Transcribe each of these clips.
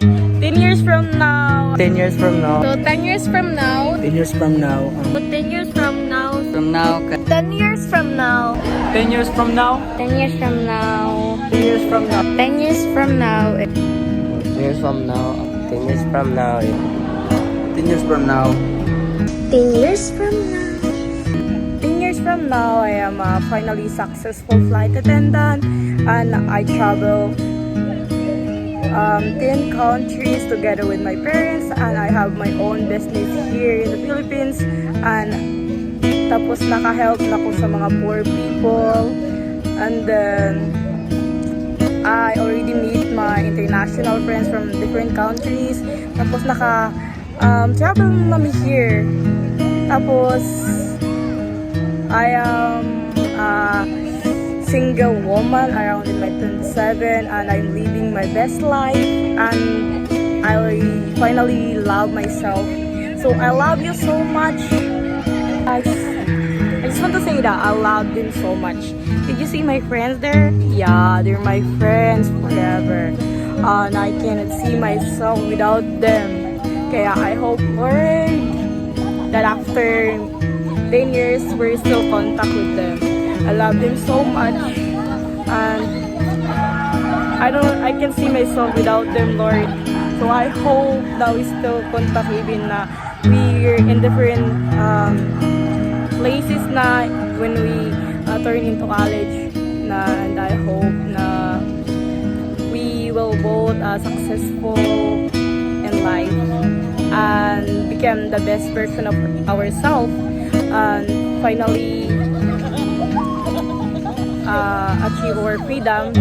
10 years from now. 10 years from now. So 10 years from now. 10 years from now. So 10 years from now. From now. 10 years from now. 10 years from now. 10 years from now. 10 years from now. 10 years from now. 10 years from now. 10 years from now. 10 years from now. 10 years from now. 10 years from now, I am a finally successful flight attendant and I travel 10 countries together with my parents and I have my own business here in the Philippines and tapos naka-help na ko sa mga poor people and then I already meet my international friends from different countries tapos travel kami here tapos I am a single woman around in my 27 and I'm living my best life and I finally love myself. So I love you so much. I just want to say that I love them so much. Did you see my friends there? Yeah, they're my friends forever. And I cannot see myself without them. Kaya I hope, Lord, that after 10 years, we're still in contact with them. I love them so much. And I can see myself without them, Lord. So I hope that we still contact even na we're in different places na when we turn into college. And I hope na we will both successful in life and become the best version of ourselves. And finally achieve our freedom.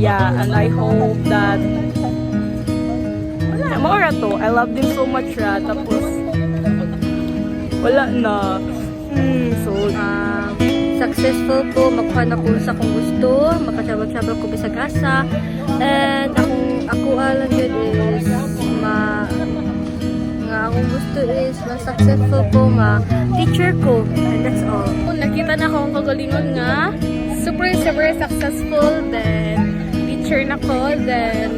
Yeah, and I hope that maura to. I love them so much tapos wala na. So successful ko, magkuhan ako sa akong gusto, makatrabaho-trabaho ko bisag asa, and ako alam yun is akong gusto is successful ko teacher ko, and that's all. Nakita na akong kagalingon nga super successful, then teacher na ko, then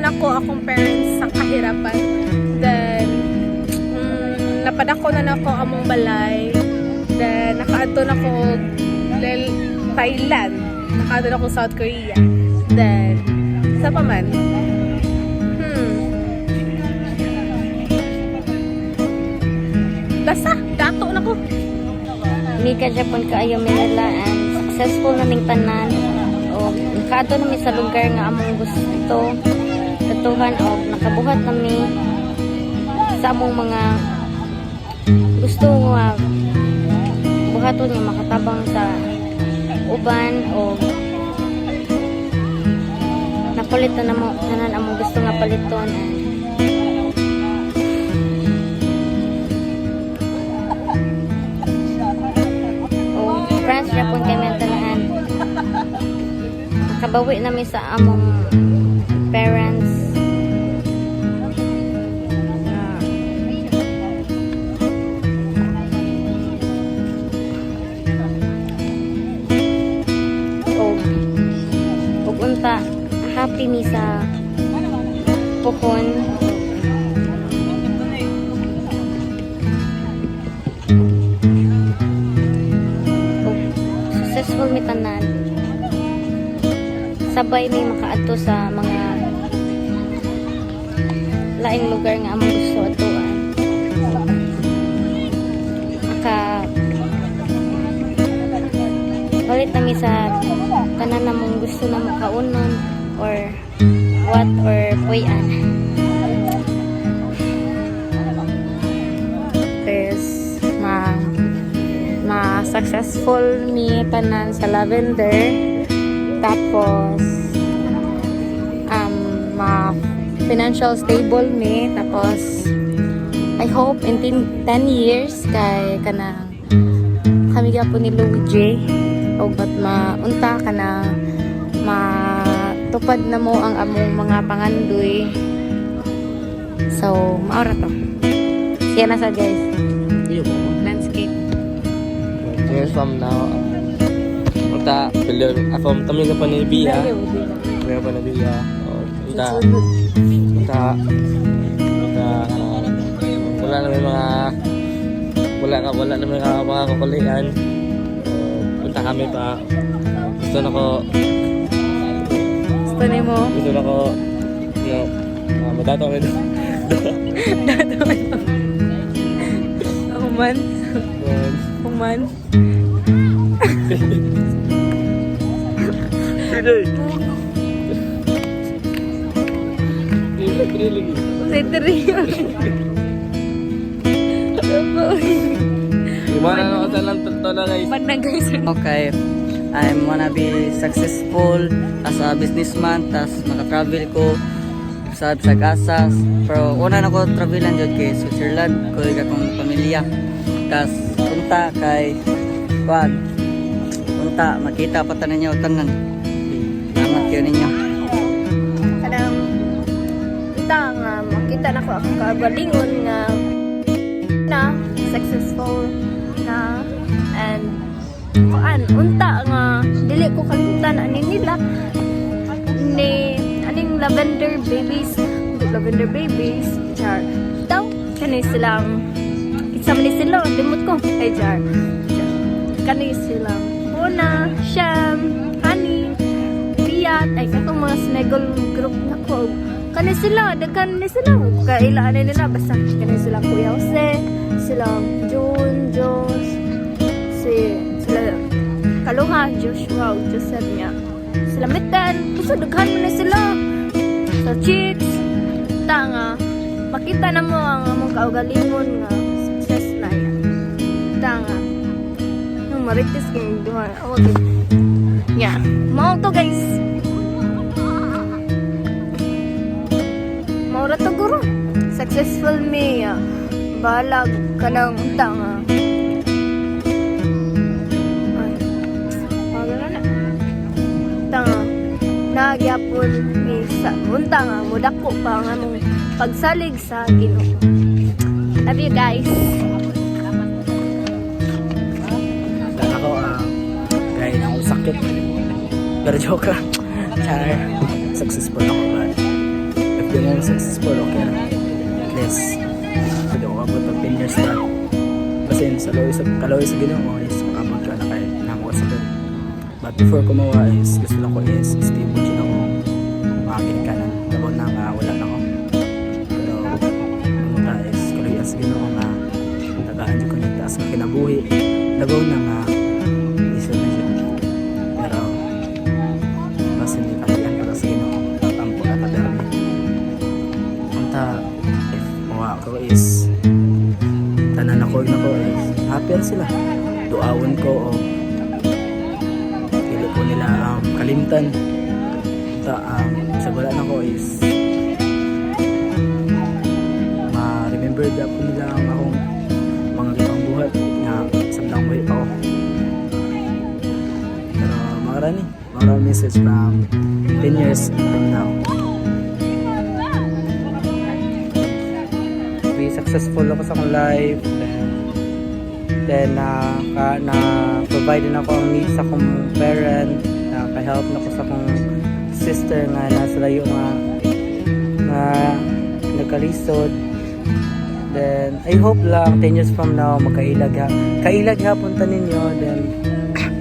ako akong parents sa kahirapan, then napadako na ako among balay, then nakaadto na ko Thailand, nakaadto na ko South Korea, then sa pa man basta, dato na ko. Mika Japan kaayo Manila and successful naming tanan o nakaadto nami sa lugar nga among gusto katuhan o nakabuhat nami sa among mga gusto nga buhaton nga makatabang sa uban o napalitan na mo tanan among gusto nga paliton. France Japan kami ang talaan. Nakabawi namin sa among parents. O unta happy mi sa pukon. Successful mi tanan, sabay may makaadto sa mga laing lugar nga among gusto atuan, balit nami sa tanan namong gusto na makaunon or what or puyan. Successful mi tanan sa Lavender, tapos financial stable mi, tapos I hope in 10 years kay kanang kami gyapon ni Louis J o ba't maunta ka na matupad na mo ang among mga pangandoy. So maura to siya na sa guys landscape. Years from now, ako kami ka pa ni Bia. Kami ka pa ni Bia. Punta, wala naman mga kakulian. Punta kami pa. Gusto na ko, Gusto ni mo? madato kami doon. Human? Human? Say trio. Gimana na ako sa lang na guys? Manang guys. Okay, I wanna be successful as a businessman, tas maka-travel ko sa asas. Pero una na ko travelan jud kay Switzerland, ko akong pamilya. Tas punta kay Juan. Punta makita pa tanan niyo tanan. Salamat kayo ninyo. Kadang kita nga makita na ko ang kagalingon nga na successful na and kuan unta nga dili ko kalimutan ani nila ni aning lavender babies jar daw kani silang isa man ni sila limot ko kay jar kani silang una Sham Honey Biyat ay katong mga snuggle group na ko kani sila daghan ni sila kailaan nila basta kani silang Kuya Jose silang June Jos sila Kalunga Joshua Joseph niya sila Metan gusto daghan mo na sila sa chicks tanga makita na mo ang among kaugalingon nga success na yan tanga nung marites kong duha awag yeah mao to guys mao ra to guro successful me balag kanang tanga ay magana na tanga nagyapon mi sa unta nga mudako pa nga mong pagsalig sa Ginoo. Love you guys. Ako kay nang sakit. Pero joke lang. Char, successful ako ba? If yun yung successful, okay lang. At least, pwede ko abot ng 10 years na. Kasi sa kaloy sa Ginoo is makabot ka na kay nang sakit. But before ko mawa is, gusto lang ko is stable din ako. Makakit ka na. Dabaw na nga, wala na ako. Pero, pumunta is kaloy sa Ginoo nga. Tagaan ko yung taas nga kinabuhi. Dabaw na nga, iso na siya. Pero, kasi hindi kalian ka sa Ginoo. Tampo na kadarami. Punta, if mawa ko is, tanan ako na ko is, happy sila. Duawon ko o ko nila kalimtan sa wala na ko is ma-remember da po nila ang akong mga limang buhat na sablang buhay pa ko pero makarani message from 10 years from now. Be successful ako sa akong life then na provide din ako ang needs sa akong parent naka-help na ko sa akong sister nga nasa layo nga nagkalisod then I hope lang 10 years from now kailag hapon ta ninyo then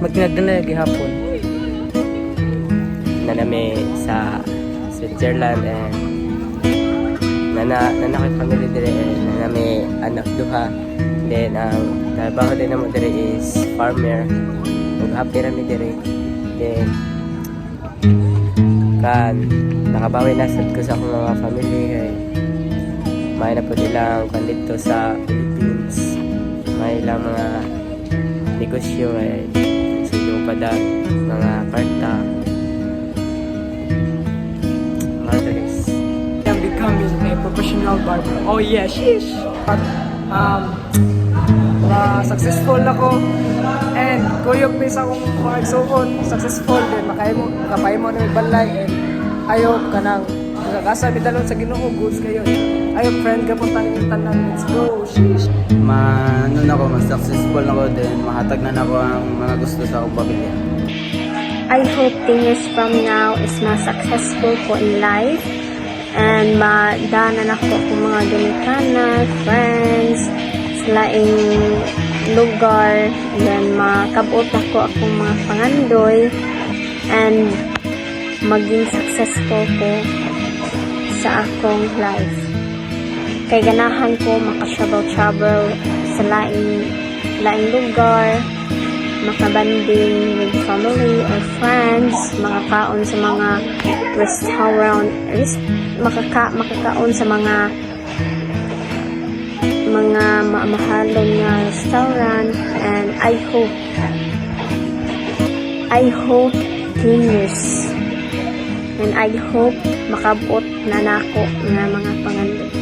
magtinagdanag hapon Na nami sa Switzerland and nanakit family dire and nanami anak duha. Then ang trabaho din namo dire is farmer. Ug happy rami dire. Then kan nakabawi na sad ko sa akong mga family kay may na po nilang dito sa Philippines. May ilang mga negosyo ay sa padan mga karta. I'm becoming a professional barber. Oh yeah, sheesh. Successful ako and kuyog pa sa akong mga igsuon successful din makapay mo na balay and ayaw ka nang kakasa midalon sa Ginoo goods kayo ayaw friend ka punta ng tanan let's go sheesh mas successful na ko din mahatag na ako ang mga gusto sa akong pamilya. I hope 10 years from now is more successful ko in life and madanan ako akong mga ginikanan, friends, sa laing lugar, then makabot ako akong mga pangandoy, and maging successful ko sa akong life. Kay ganahan ko makatravel sa laing lugar, makabanding with family or friends, makakaon sa mga makakaon sa mga mahalon nga restaurant, and I hope 10 years, and I hope makabot na nako nga mga pangandoy.